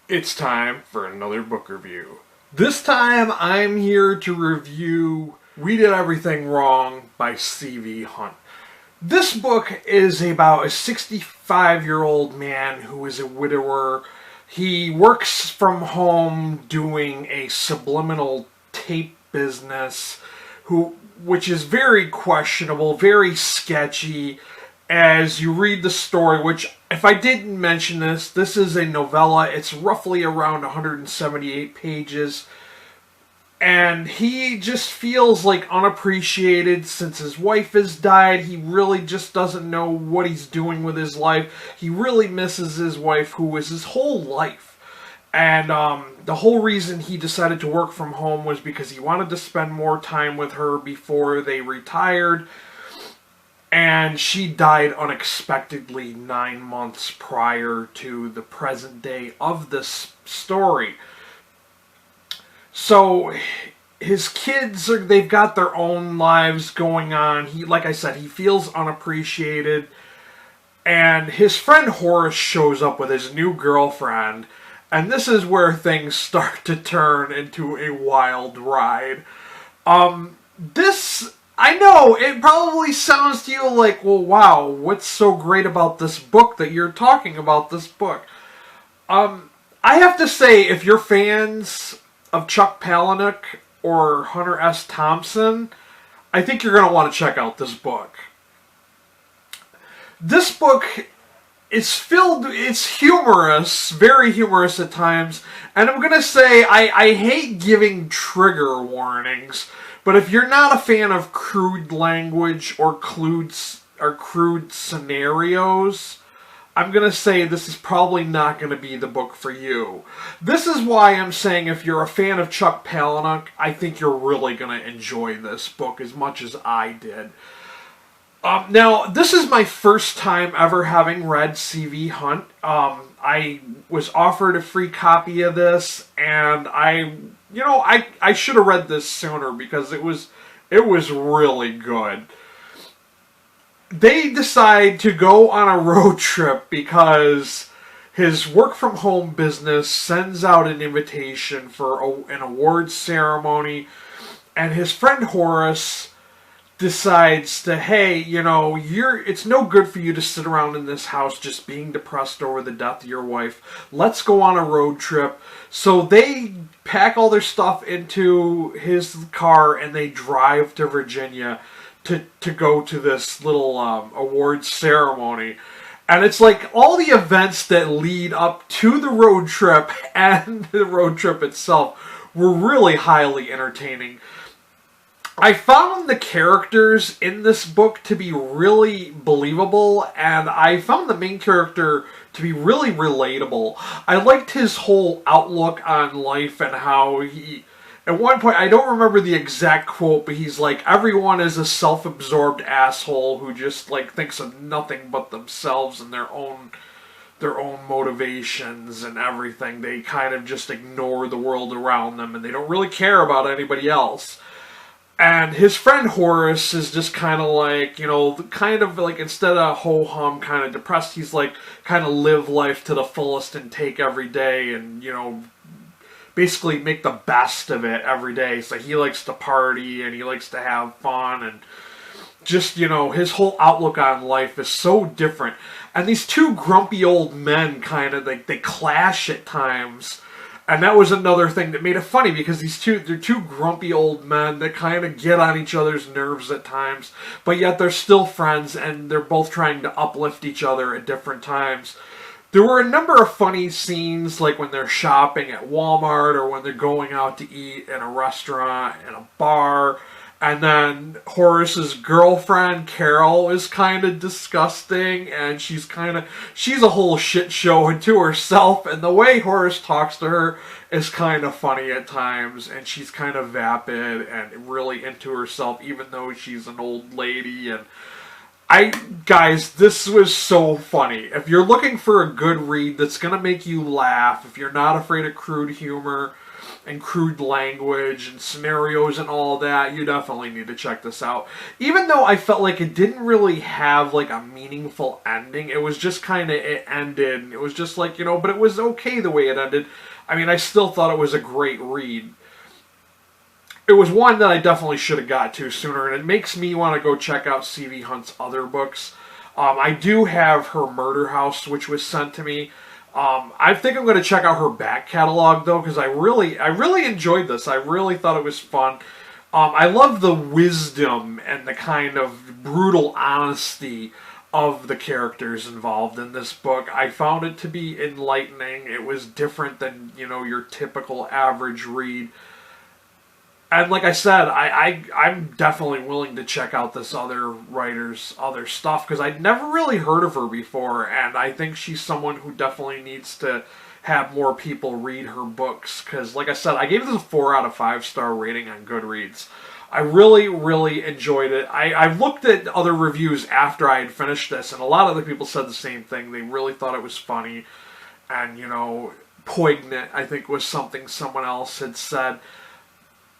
It's time for another book review. This time I'm here to review We Did Everything Wrong by C.V. Hunt. This book is about a 65-year-old man who is a widower. He works from home doing a subliminal tape business which is very questionable, very sketchy as you read the story, which, if I didn't mention this, this is a novella. It's roughly around 178 pages. And he just feels like unappreciated since his wife has died. He really just doesn't know what he's doing with his life. He really misses his wife, who was his whole life. And the whole reason he decided to work from home was because he wanted to spend more time with her before they retired. And she died unexpectedly 9 months prior to the present day of this story. So his kids they've got their own lives going on. Like I said, he feels unappreciated. And his friend Horace shows up with his new girlfriend. And this is where things start to turn into a wild ride. I know, it probably sounds to you like, well, wow, what's so great about this book that you're talking about this book? I have to say, if you're fans of Chuck Palahniuk or Hunter S. Thompson, I think you're going to want to check out this book. This book it's humorous, very humorous at times, and I'm going to say I hate giving trigger warnings, but if you're not a fan of crude language or crude scenarios, I'm going to say this is probably not going to be the book for you. This is why I'm saying if you're a fan of Chuck Palahniuk, I think you're really going to enjoy this book as much as I did. Now, this is my first time ever having read C.V. Hunt. I was offered a free copy of this, and I should have read this sooner because it was really good. They decide to go on a road trip because his work from home business sends out an invitation for an awards ceremony, and his friend Horace decides to, hey, it's no good for you to sit around in this house just being depressed over the death of your wife. Let's go on a road trip. So they pack all their stuff into his car and they drive to Virginia to go to this little awards ceremony. And it's like all the events that lead up to the road trip and the road trip itself were really highly entertaining. I found the characters in this book to be really believable, and I found the main character to be really relatable. I liked his whole outlook on life and how he... At one point, I don't remember the exact quote, but he's like, everyone is a self-absorbed asshole who just, thinks of nothing but themselves and their own motivations and everything. They kind of just ignore the world around them, and they don't really care about anybody else. And his friend Horace is just kind of like, instead of ho-hum, kind of depressed, he's like, kind of live life to the fullest and take every day and, basically make the best of it every day. So he likes to party and he likes to have fun and just, his whole outlook on life is so different. And these two grumpy old men kind of, they clash at times. And that was another thing that made it funny because they're two grumpy old men that kind of get on each other's nerves at times, but yet they're still friends and they're both trying to uplift each other at different times. There were a number of funny scenes, like when they're shopping at Walmart or when they're going out to eat in a restaurant, in a bar. And then Horace's girlfriend, Carol, is kind of disgusting, and she's a whole shit show unto herself, and the way Horace talks to her is kind of funny at times, and she's kind of vapid and really into herself, even though she's an old lady, and guys, this was so funny. If you're looking for a good read that's gonna make you laugh, if you're not afraid of crude humor, and crude language and scenarios and all that, you definitely need to check this out. Even though I felt like it didn't really have like a meaningful ending, it was just kind of, it ended, and it was just like, you know, but it was okay the way it ended. I mean, I still thought it was a great read. It was one that I definitely should have got to sooner, and it makes me want to go check out C.V. Hunt's other books. I do have her Murder House, which was sent to me. I think I'm going to check out her back catalog, though, because I really enjoyed this. I really thought it was fun. I love the wisdom and the kind of brutal honesty of the characters involved in this book. I found it to be enlightening. It was different than, you know, your typical average read. And like I said, I'm definitely willing to check out this other writer's other stuff, because I'd never really heard of her before, and I think she's someone who definitely needs to have more people read her books, because like I said, I gave this a 4 out of 5 star rating on Goodreads. I really, really enjoyed it. I looked at other reviews after I had finished this, and a lot of the people said the same thing. They really thought it was funny, and, you know, poignant, I think, was something someone else had said.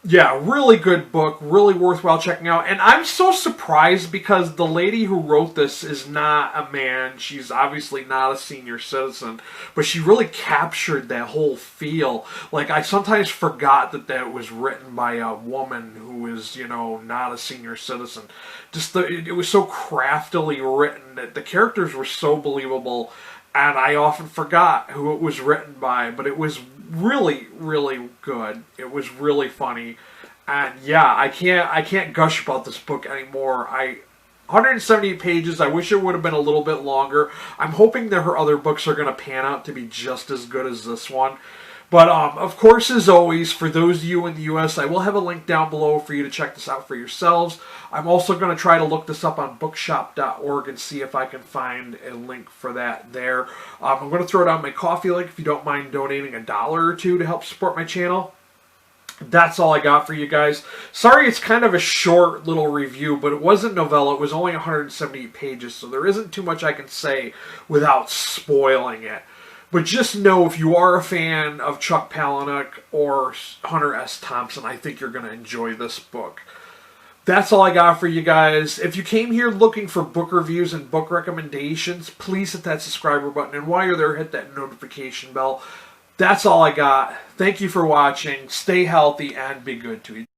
Yeah, really good book, really worthwhile checking out. And I'm so surprised because the lady who wrote this is not a man. She's obviously not a senior citizen, but she really captured that whole feel. Like, I sometimes forgot that that was written by a woman who is, you know, not a senior citizen. Just it was so craftily written that the characters were so believable, and I often forgot who it was written by, but it was really, really good. It was really funny, and yeah, I can't gush about this book anymore. 178 pages. I wish it would have been a little bit longer. I'm hoping that her other books are going to pan out to be just as good as this one. But, of course, as always, for those of you in the U.S., I will have a link down below for you to check this out for yourselves. I'm also going to try to look this up on bookshop.org and see if I can find a link for that there. I'm going to throw down my coffee link if you don't mind donating $1 or $2 to help support my channel. That's all I got for you guys. Sorry it's kind of a short little review, but it wasn't novella. It was only 178 pages, so there isn't too much I can say without spoiling it. But just know, if you are a fan of Chuck Palahniuk or Hunter S. Thompson, I think you're going to enjoy this book. That's all I got for you guys. If you came here looking for book reviews and book recommendations, please hit that subscriber button. And while you're there, hit that notification bell. That's all I got. Thank you for watching. Stay healthy and be good to each other.